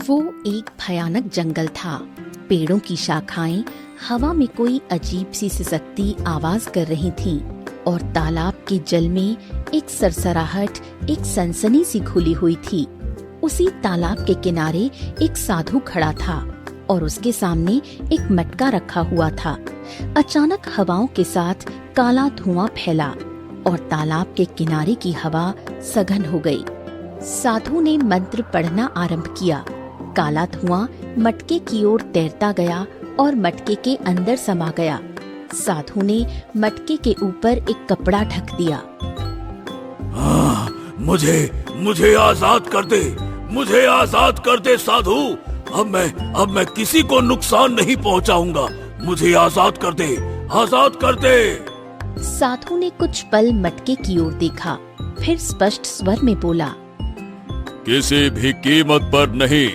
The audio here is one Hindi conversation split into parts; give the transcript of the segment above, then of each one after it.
वो एक भयानक जंगल था। पेड़ों की शाखाएं हवा में कोई अजीब सी सिसकती आवाज कर रही थीं और तालाब के जल में एक सरसराहट, एक सनसनी सी घुली हुई थी। उसी तालाब के किनारे एक साधु खड़ा था और उसके सामने एक मटका रखा हुआ था। अचानक हवाओं के साथ काला धुआं फैला और तालाब के किनारे की हवा सघन हो गई। साधु ने मंत्र पढ़ना आरंभ किया। काला धुआं मटके की ओर तैरता गया और मटके के अंदर समा गया। साधु ने मटके के ऊपर एक कपड़ा ढक दिया। मुझे आजाद कर दे, मुझे आजाद कर दे साधु। अब मैं किसी को नुकसान नहीं पहुंचाऊंगा। मुझे आजाद कर दे, आजाद कर दे। साधु ने कुछ पल मटके की ओर देखा, फिर स्पष्ट स्वर में बोला, किसी भी कीमत पर नहीं।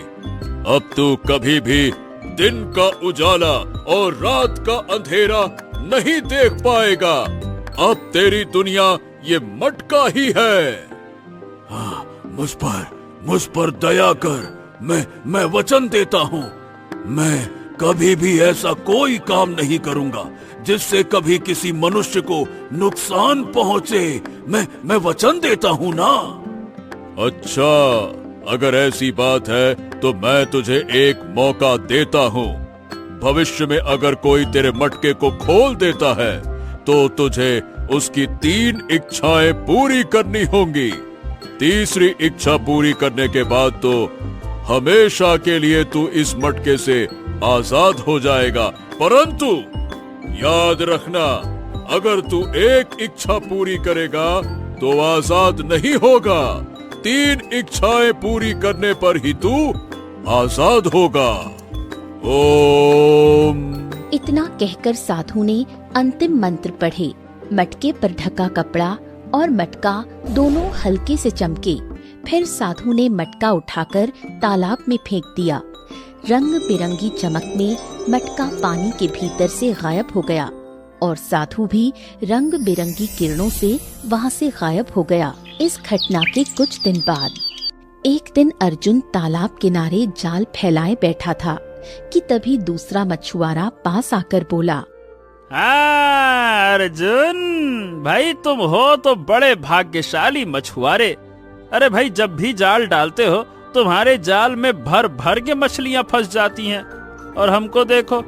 अब तू कभी भी दिन का उजाला और रात का अंधेरा नहीं देख पाएगा। अब तेरी दुनिया ये मटका ही है। हाँ, मुझ पर दया कर। मैं वचन देता हूँ, मैं कभी भी ऐसा कोई काम नहीं करूँगा जिससे कभी किसी मनुष्य को नुकसान पहुँचे। मैं वचन देता हूँ ना। अच्छा, अगर ऐसी बात है तो मैं तुझे एक मौका देता हूँ। भविष्य में अगर कोई तेरे मटके को खोल देता है तो तुझे उसकी 3 इच्छाएं पूरी करनी होंगी। तीसरी इच्छा पूरी करने के बाद तो हमेशा के लिए तू इस मटके से आजाद हो जाएगा। परंतु याद रखना, अगर तू एक इच्छा पूरी करेगा तो आजाद नहीं होगा। 3 इच्छाएं पूरी करने पर ही तू आजाद होगा। ओम। इतना कहकर साधु ने अंतिम मंत्र पढ़े। मटके पर ढका कपड़ा और मटका दोनों हल्के से चमके। फिर साधु ने मटका उठाकर तालाब में फेंक दिया। रंग बिरंगी चमक में मटका पानी के भीतर से गायब हो गया और साधु भी रंग बिरंगी किरणों से वहाँ से गायब हो गया। इस घटना के कुछ दिन बाद एक दिन अर्जुन तालाब किनारे जाल फैलाए बैठा था कि तभी दूसरा मछुआरा पास आकर बोला, हाँ अर्जुन भाई, तुम हो तो बड़े भाग्यशाली मछुआरे। अरे भाई, जब भी जाल डालते हो तुम्हारे जाल में भर भर के मछलियां फंस जाती हैं और हमको देखो,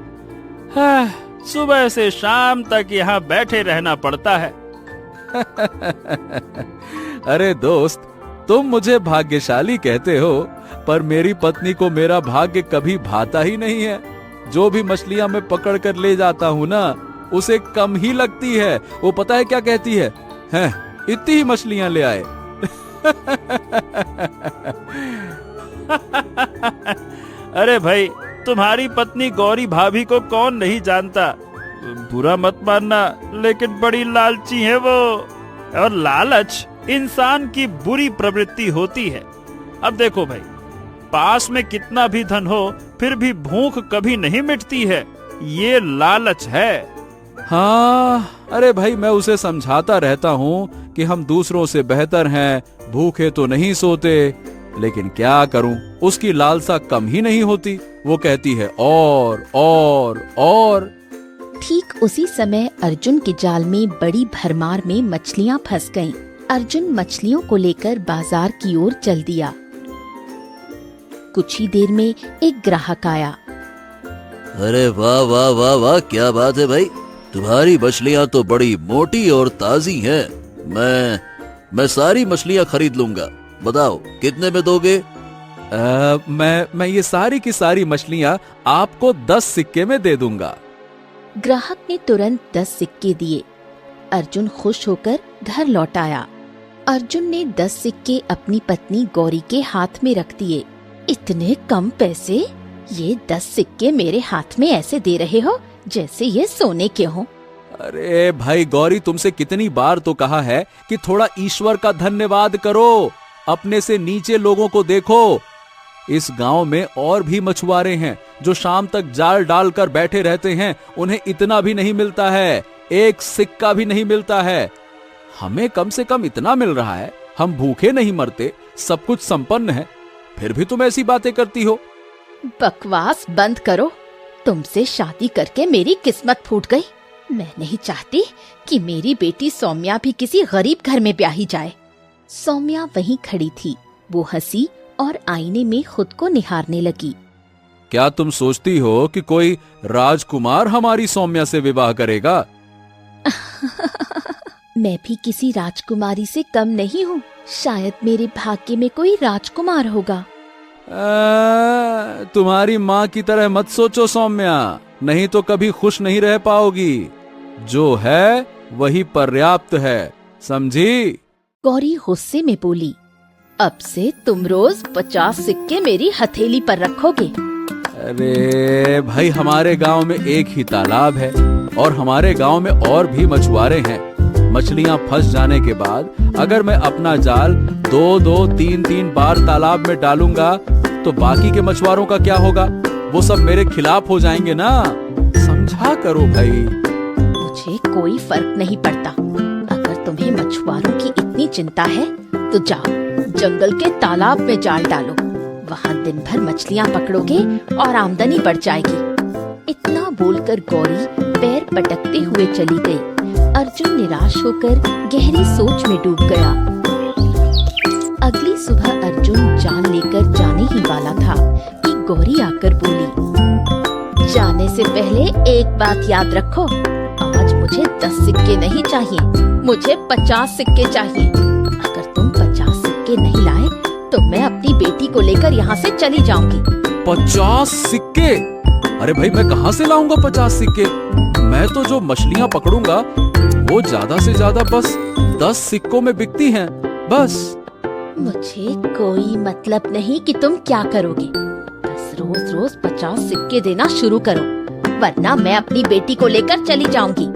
हाँ, सुबह से शाम तक यहाँ बैठे रहना पड़ता है। अरे दोस्त, तुम मुझे भाग्यशाली कहते हो, पर मेरी पत्नी को मेरा भाग्य कभी भाता ही नहीं है। जो भी मछलियां मैं पकड़ कर ले जाता हूँ ना, उसे कम ही लगती है। वो पता है क्या कहती है? इतनी ही मछलियां ले आए। अरे भाई, तुम्हारी पत्नी गौरी भाभी को कौन नहीं जानता। बुरा मत मानना, लेकिन बड़ी लालची है वो, और लालच इंसान की बुरी प्रवृत्ति होती है। अब देखो भाई, पास में कितना भी धन हो फिर भी भूख कभी नहीं मिटती है। ये लालच है। हाँ, अरे भाई, मैं उसे समझाता रहता हूँ कि हम दूसरों से बेहतर हैं, भूखे तो नहीं सोते, लेकिन क्या करूँ, उसकी लालसा कम ही नहीं होती। वो कहती है और। ठीक उसी समय अर्जुन के जाल में बड़ी भरमार में मछलियाँ फंस गईं। अर्जुन मछलियों को लेकर बाजार की ओर चल दिया। कुछ ही देर में एक ग्राहक आया। अरे वाह वाह वाह वाह, क्या बात है भाई, तुम्हारी मछलियाँ तो बड़ी मोटी और ताजी हैं। मैं सारी मछलियाँ खरीद लूंगा। बताओ कितने में दोगे? मैं ये सारी की सारी मछलियाँ आपको 10 सिक्के में दे दूंगा। ग्राहक ने तुरंत 10 सिक्के दिए। अर्जुन खुश होकर घर लौट आया। अर्जुन ने 10 सिक्के अपनी पत्नी गौरी के हाथ में रख दिए। इतने कम पैसे? ये 10 सिक्के मेरे हाथ में ऐसे दे रहे हो जैसे ये सोने के हों। अरे भाई गौरी, तुमसे कितनी बार तो कहा है कि थोड़ा ईश्वर का धन्यवाद करो, अपने से नीचे लोगों को देखो। इस गांव में और भी मछुआरे हैं जो शाम तक जाल डालकर बैठे रहते हैं, उन्हें इतना भी नहीं मिलता है, 1 सिक्का भी नहीं मिलता है। हमें कम से कम इतना मिल रहा है, हम भूखे नहीं मरते, सब कुछ संपन्न है, फिर भी तुम ऐसी बातें करती हो। बकवास बंद करो। तुमसे शादी करके मेरी किस्मत फूट गई। मैं नहीं चाहती कि मेरी बेटी सौम्या भी किसी गरीब घर में ब्याही जाए। सौम्या वहीं खड़ी थी। वो हंसी और आईने में खुद को निहारने लगी। क्या तुम सोचती हो कि कोई राजकुमार हमारी सौम्या से विवाह करेगा? मैं भी किसी राजकुमारी से कम नहीं हूँ। शायद मेरे भाग्य में कोई राजकुमार होगा। तुम्हारी माँ की तरह मत सोचो सौम्या, नहीं तो कभी खुश नहीं रह पाओगी। जो है वही पर्याप्त है, समझी? गौरी गुस्से में बोली, अब से तुम रोज 50 सिक्के मेरी हथेली पर रखोगे। अरे भाई, हमारे गांव में एक ही तालाब है और हमारे गांव में और भी मछुआरे हैं। मछलियां फंस जाने के बाद अगर मैं अपना जाल 2-2, 3-3 बार तालाब में डालूंगा तो बाकी के मछुआरों का क्या होगा? वो सब मेरे खिलाफ हो जाएंगे ना। समझा करो भाई। मुझे कोई फर्क नहीं पड़ता। अगर तुम्हें मछुआरों की इतनी चिंता है तो जाओ जंगल के तालाब में जाल डालो। वहाँ दिन भर मछलियाँ पकड़ोगे और आमदनी बढ़ जाएगी। इतना बोलकर गौरी पैर पटकते हुए चली गई। अर्जुन निराश होकर गहरी सोच में डूब गया। अगली सुबह अर्जुन जाल लेकर जाने ही वाला था कि गौरी आकर बोली, जाने से पहले एक बात याद रखो, आज मुझे 10 सिक्के नहीं चाहिए, मुझे 50 सिक्के चाहिए। अगर तुम 50 सिक्के नहीं लाए तो मैं अपनी बेटी को लेकर यहाँ से चली जाऊंगी। 50 सिक्के? अरे भाई, मैं कहाँ से लाऊंगा 50 सिक्के? मैं तो जो मछलियाँ पकड़ूंगा वो ज्यादा से ज्यादा बस 10 सिक्कों में बिकती हैं, बस। मुझे कोई मतलब नहीं कि तुम क्या करोगे। बस रोज रोज 50 सिक्के देना शुरू करो, वरना मैं अपनी बेटी को लेकर चली जाऊंगी।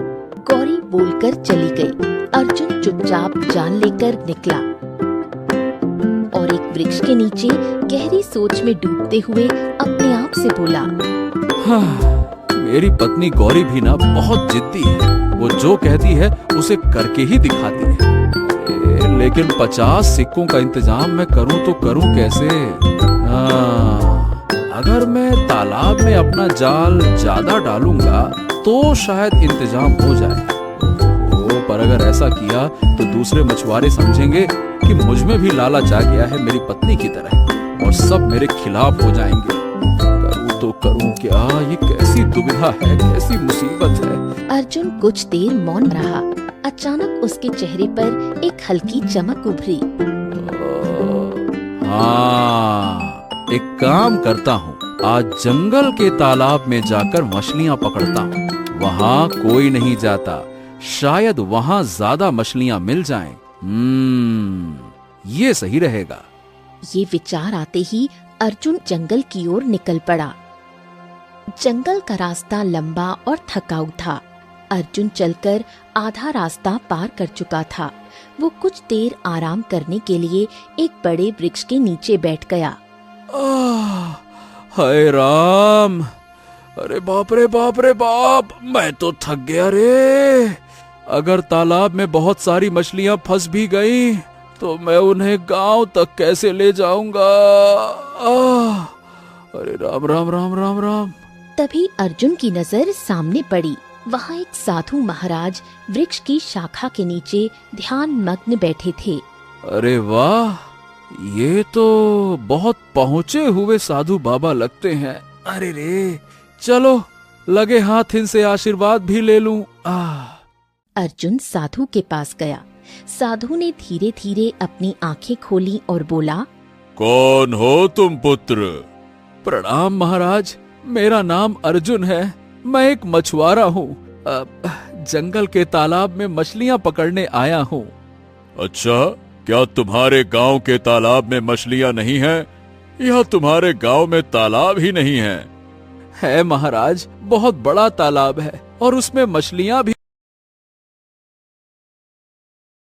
गौरी बोलकर चली गई। अर्जुन चुपचाप जान लेकर निकला और एक वृक्ष के नीचे गहरी सोच में डूबते हुए अपने आप से बोला, मेरी पत्नी गौरी भी ना बहुत जिद्दी है। वो जो कहती है उसे करके ही दिखाती है। लेकिन 50 सिक्कों का इंतजाम मैं करूं तो करूं कैसे? अगर मैं तालाब में अपना जाल ज्यादा डालूंगा तो शायद इंतजाम हो जाए। पर अगर ऐसा किया तो दूसरे मछुआरे समझेंगे कि मुझ में भी लालच आ गया है मेरी पत्नी की तरह, और सब मेरे खिलाफ हो जाएंगे। करूं तो करूं क्या? ये कैसी दुविधा है, कैसी मुसीबत है। अर्जुन कुछ देर मौन रहा। अचानक उसके चेहरे पर एक हल्की चमक उभरी। हाँ, एक काम करता हूँ, आज जंगल के तालाब में जाकर मछलियाँ पकड़ता हूँ। वहाँ कोई नहीं जाता, शायद वहाँ ज्यादा मछलियाँ मिल जाएं। ये सही रहेगा। ये विचार आते ही अर्जुन जंगल की ओर निकल पड़ा। जंगल का रास्ता लंबा और थकाऊ था। अर्जुन चलकर आधा रास्ता पार कर चुका था। वो कुछ देर आराम करने के लिए एक बड़े वृक्ष के नीचे बैठ गया। हाय राम! अरे बाप रे बाप रे बाप! मैं तो थक गया रे। अगर तालाब में बहुत सारी मछलियां फंस भी गई तो मैं उन्हें गांव तक कैसे ले जाऊंगा? अरे राम राम राम राम राम! तभी अर्जुन की नजर सामने पड़ी। वहाँ एक साधु महाराज वृक्ष की शाखा के नीचे ध्यान मग्न बैठे थे। अरे वाह, ये तो बहुत पहुँचे हुए साधु बाबा लगते हैं। अरे रे, चलो लगे हाथ इनसे आशीर्वाद भी ले लूं। अर्जुन साधु के पास गया। साधु ने धीरे धीरे अपनी आंखें खोली और बोला, कौन हो तुम पुत्र? प्रणाम महाराज, मेरा नाम अर्जुन है। मैं एक मछुआरा हूँ। जंगल के तालाब में मछलियाँ पकड़ने आया हूँ। अच्छा, क्या तुम्हारे गांव के तालाब में मछलियाँ नहीं हैं? या तुम्हारे गांव में तालाब ही नहीं है? है महाराज, बहुत बड़ा तालाब है और उसमें मछलियाँ भी